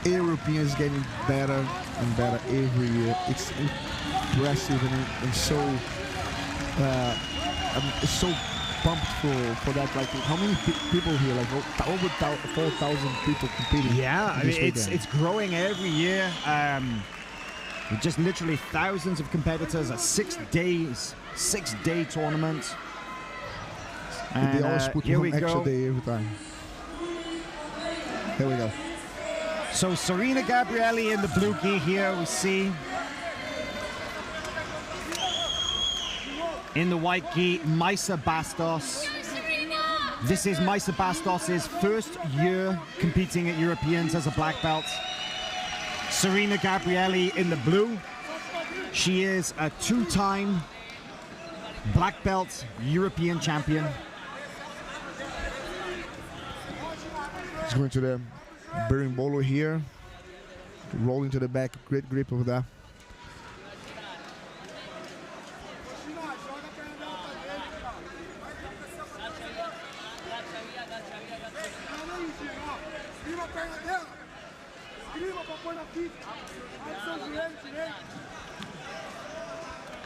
Europeans getting better and better every year. It's impressive and so it's so pumped for that. Like, how many people here? Like over 4,000 people competing. Yeah, I mean, it's growing every year. Just literally thousands of competitors. A 6 day tournament. And they always put one extra day every time. Here we go. So Serena Gabrielli in the blue gi here, we see. In the white gi, Maisa Bastos. This is Maisa Bastos' first year competing at Europeans as a black belt. Serena Gabrielli in the blue. She is a 2-time black belt European champion. He's going to the berimbolo here. Rolling to the back, great grip over there.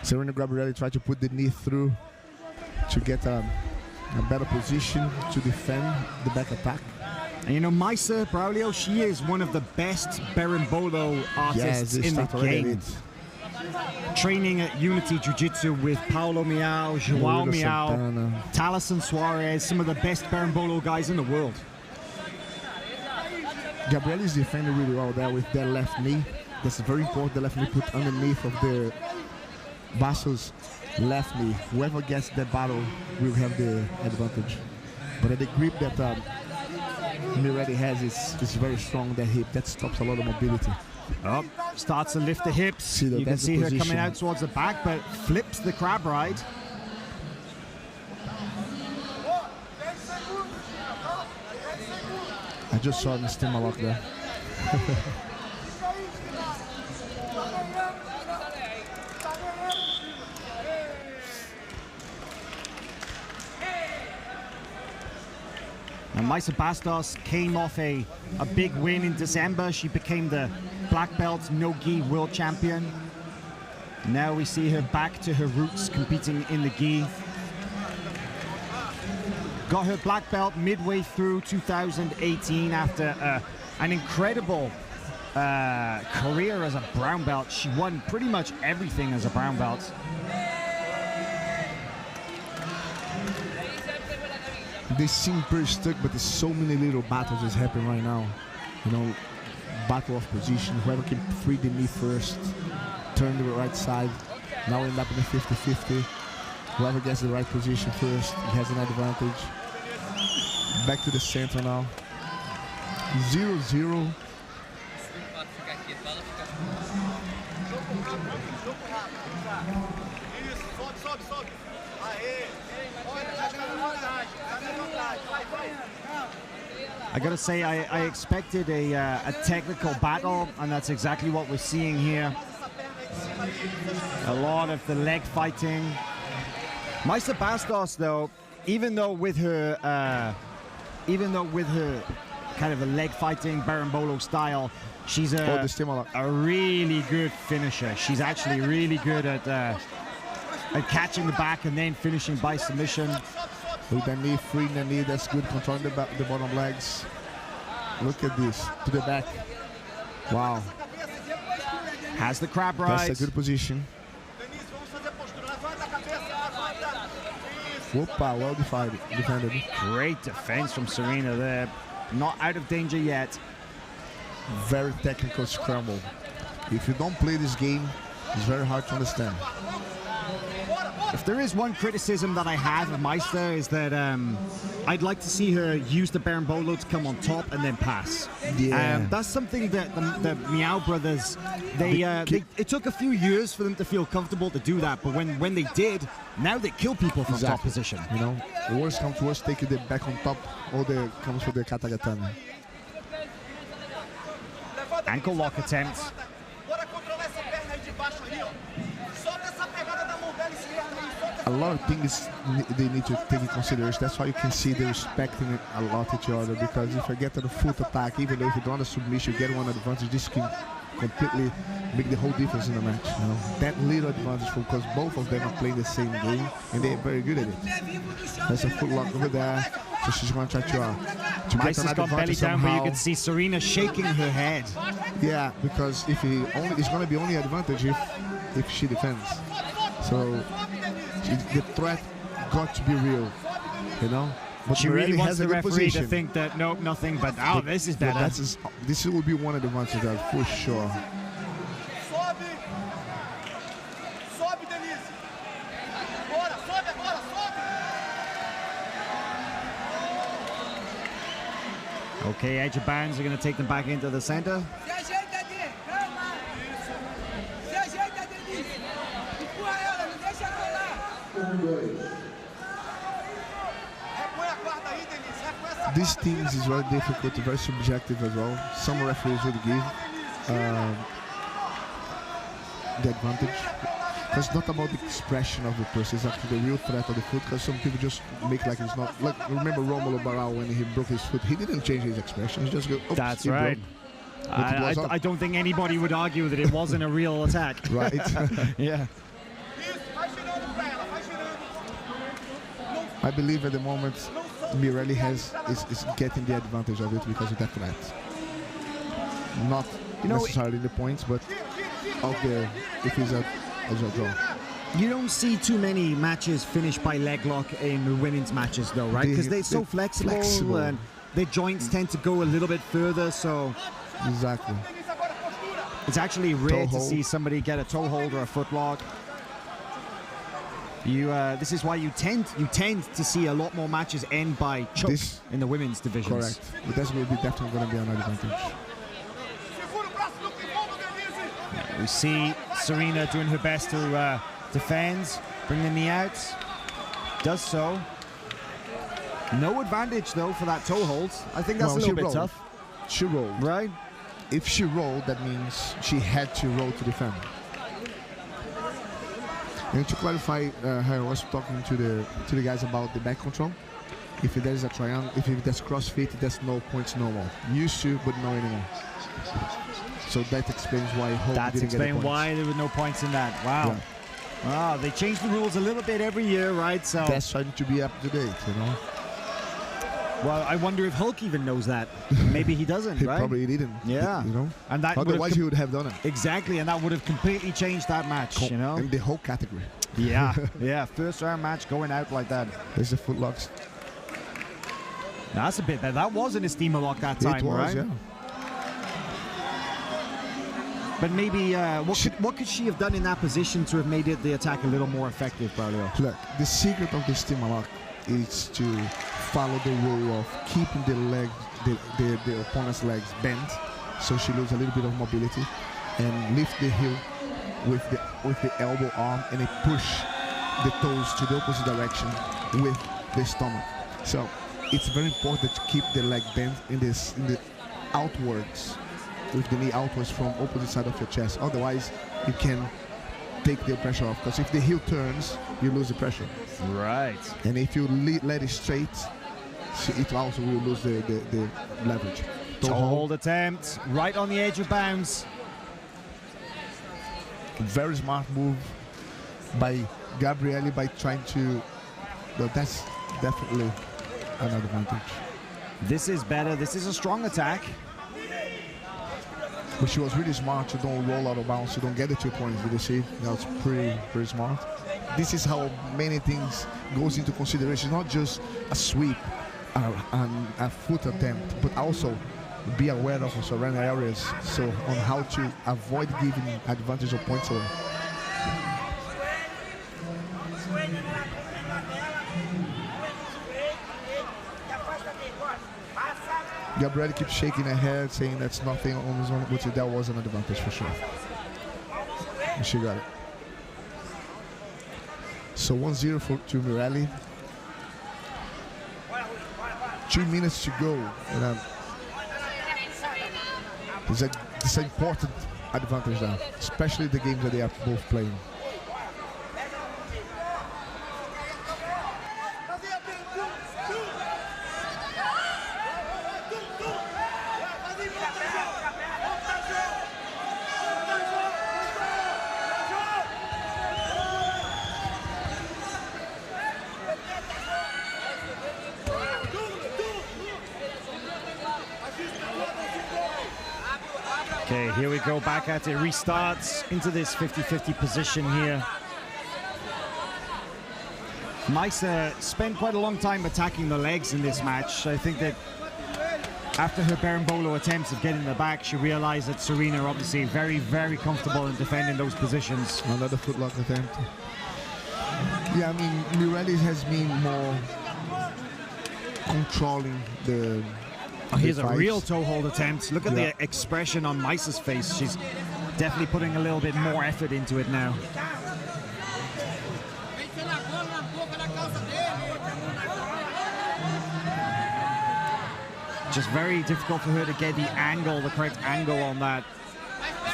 Serena Gabrielli tried to put the knee through to get a better position to defend the back attack. And you know, Maisa Braulio, she is one of the best berimbolo artists in the game. Training at Unity Jiu Jitsu with Paulo Miao, Joao Miao, Talison Suarez, some of the best berimbolo guys in the world. Gabrielli is defending really well there with that left knee. That's very important, the left knee put underneath of the Bastos' left knee. Whoever gets that battle will have the advantage. But the grip that Mirelli has is very strong, that hip. That stops a lot of mobility. Oh, starts to lift the hips. You can see her coming out towards the back, but flips the crab ride. I just saw the stimmer lock there. And Maisa Bastos came off a big win in December. She became the black belt no-gi world champion. Now we see her back to her roots, competing in the gi. Got her black belt midway through 2018 after an incredible career as a brown belt. She won pretty much everything as a brown belt. They seem pretty stuck, but there's so many little battles that's happening right now. You know, battle of position. Whoever can free the knee first, turn to the right side. Now end up in the 50-50. Whoever gets the right position first, he has an advantage. Back to the center now. 0-0. I gotta say, I expected a technical battle, and that's exactly what we're seeing here. A lot of the leg fighting. Maisa Bastos, though, even though with her kind of a leg fighting berimbolo style, she's a really good finisher. She's actually really good at catching the back and then finishing by submission. With the knee, freeing the knee, that's good. Controlling the bottom legs. Look at this, to the back. Wow. Has the crab ride. That's a good position. Whoopa, well defended. Great defense from Serena there. Not out of danger yet. Very technical scramble. If you don't play this game, it's very hard to understand. If there is one criticism that I have of Maisa, is that I'd like to see her use the berimbolo to come on top and then pass. Yeah. That's something that the Miao brothers, it took a few years for them to feel comfortable to do that, but when they did, now they kill people from top position. You know, worst comes to worst, take it back on top, or the comes with the katagatame. Ankle lock attempt. a lot of things they need to take into consideration. That's why you can see they're respecting it a lot each other, because if I get to the foot attack, even though if you don't have a submission, you get one advantage, this can completely make the whole difference in the match. You know? That little advantage, because both of them are playing the same game and they're very good at it. There's a foot lock over there, so she's going to try to get an gone belly down, but you can see Serena shaking her head. Yeah, because if it's going to be only advantage if she defends. So the threat got to be real, you know. But she really wants the referee position to think that nope, nothing. But this is better. This will be one of the advantages for sure. Okay, edge of bounds are going to take them back into the center. These teams is very difficult, very subjective as well. Some referees would give the advantage. It's not about the expression of the person, it's actually the real threat of the foot, because some people just make like it's not. Like, remember Romulo Barão when he broke his foot? He didn't change his expression, he just go, oops, that's right. I don't think anybody would argue that it wasn't a real attack. Right. Yeah. I believe at the moment Mirelli is getting the advantage of it because of that threat. Not necessarily the points, but if it's a draw. You don't see too many matches finished by leg lock in women's matches, though, right? Because they're so flexible and their joints tend to go a little bit further. So exactly, it's actually rare to see somebody get a toe hold or a foot lock. This is why you tend to see a lot more matches end by choke in the women's divisions. Correct, but that's definitely going to be an advantage. We see Serena doing her best to defend, bring the knee out. Does so. No advantage though for that toe hold. I think that's a little bit tough. She rolled, right? If she rolled, that means she had to roll to defend. And to clarify, I was talking to the guys about the back control. If there is a triangle, if there's crossfit, there's no points no more. Used to, but no anymore. So that explains why Hope didn't get the points. Why there were no points in that. Wow. Yeah. Wow, they change the rules a little bit every year, right? So that's trying to be up to date, you know. Well, I wonder if Hulk even knows that. Maybe he doesn't, He right? probably didn't. Yeah. You know. And that otherwise he would have done it. Exactly, and that would have completely changed that match, you know. In the whole category. Yeah, yeah. First round match going out like that. There's the foot locks. That's a bit better. That wasn't a steamer lock that time, it was, right? Yeah. But maybe what could she have done in that position to have made the attack a little more effective, Braulio? Look, the secret of the steamer lock is to follow the rule of keeping the opponent's legs bent, so she loses a little bit of mobility, and lift the heel with the elbow arm, and push the toes to the opposite direction with the stomach. So it's very important to keep the leg bent in the outwards, with the knee outwards from opposite side of your chest. Otherwise, you can take the pressure off, because if the heel turns, you lose the pressure. Right. And if you let it straight, it also will lose the leverage. Toe hold attempt, right on the edge of bounds. Very smart move by Gabrielli by trying to. But that's definitely an advantage. This is better. This is a strong attack. But she was really smart to don't roll out of bounds, to don't get the 2 points. Did you see? That was pretty smart. This is how many things goes into consideration. Not just a sweep, a foot attempt, but also be aware of surrounding areas. So on how to avoid giving advantage of points away. Gabrielle keeps shaking her head, saying that's nothing on his own, but that was an advantage for sure. And she got it. So 1-0 to Mirelli. 2 minutes to go. And it's an important advantage now, especially the games that they are both playing. Okay, here we go, back at it. Restarts into this 50-50 position here. Maisa spent quite a long time attacking the legs in this match. I think that after her berimbolo attempts of getting the back, she realized that Serena obviously very, very comfortable in defending those positions. Another footlock attempt. Yeah, I mean, Mirelli has been more controlling the... Oh, here's a real toe hold attempt. Look at the expression on Maisa's face. She's definitely putting a little bit more effort into it now. Just very difficult for her to get the angle, the correct angle on that,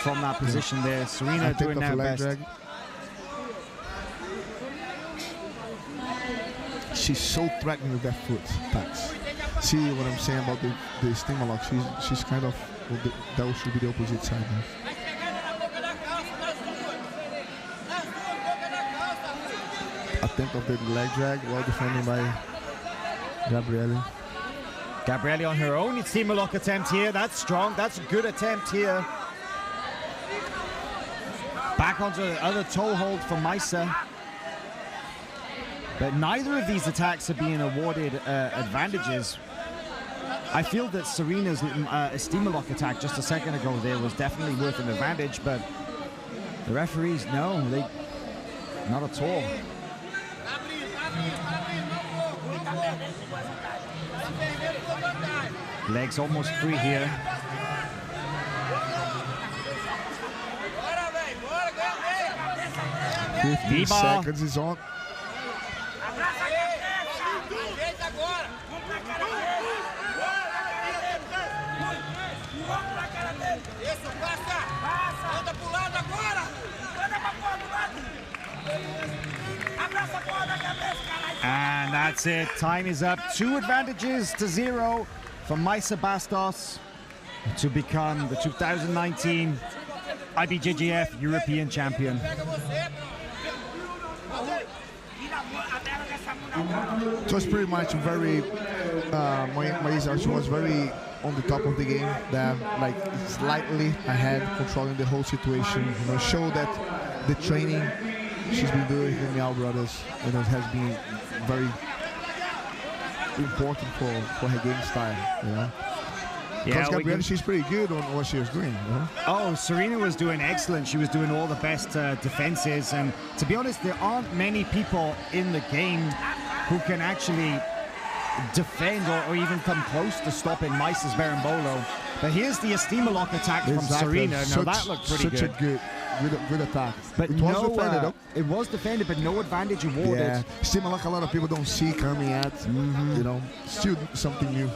from that position there. Serena doing her best. Drag. She's so threatening with that foot, Pax. See what I'm saying about the stimmer lock? She's kind of, that should be the opposite side now. Attempt of the leg drag, well defended by Gabriele. Gabriele on her own, it's stimmer lock attempt here. That's strong, that's a good attempt here. Back onto the other toe hold for Maisa. But neither of these attacks are being awarded advantages. I feel that Serena's steamer lock attack just a second ago there was definitely worth an advantage, but the referees, no, not at all. Legs almost free here. Fifteen seconds is on. And that's it. Time is up. 2 advantages to 0 for Maisa Bastos to become the 2019 IBJJF European Champion. It was pretty much very, Maisa, she was very on the top of the game, there, like slightly ahead, controlling the whole situation. You know, show that the training she's been doing with the Miao brothers, you know, has been very important for her game style. You know, because Gabriele, she's pretty good on what she was doing. You know? Oh, Serena was doing excellent. She was doing all the best defenses, and to be honest, there aren't many people in the game who can actually defend or even come close to stopping Maisa's berimbolo. But here's the steamer lock attack from Serena. Now that looked pretty good. Such a good attack. But it was defended, though. It was defended, but no advantage awarded. Yeah, steamer lock a lot of people don't see coming at. You know, still something new.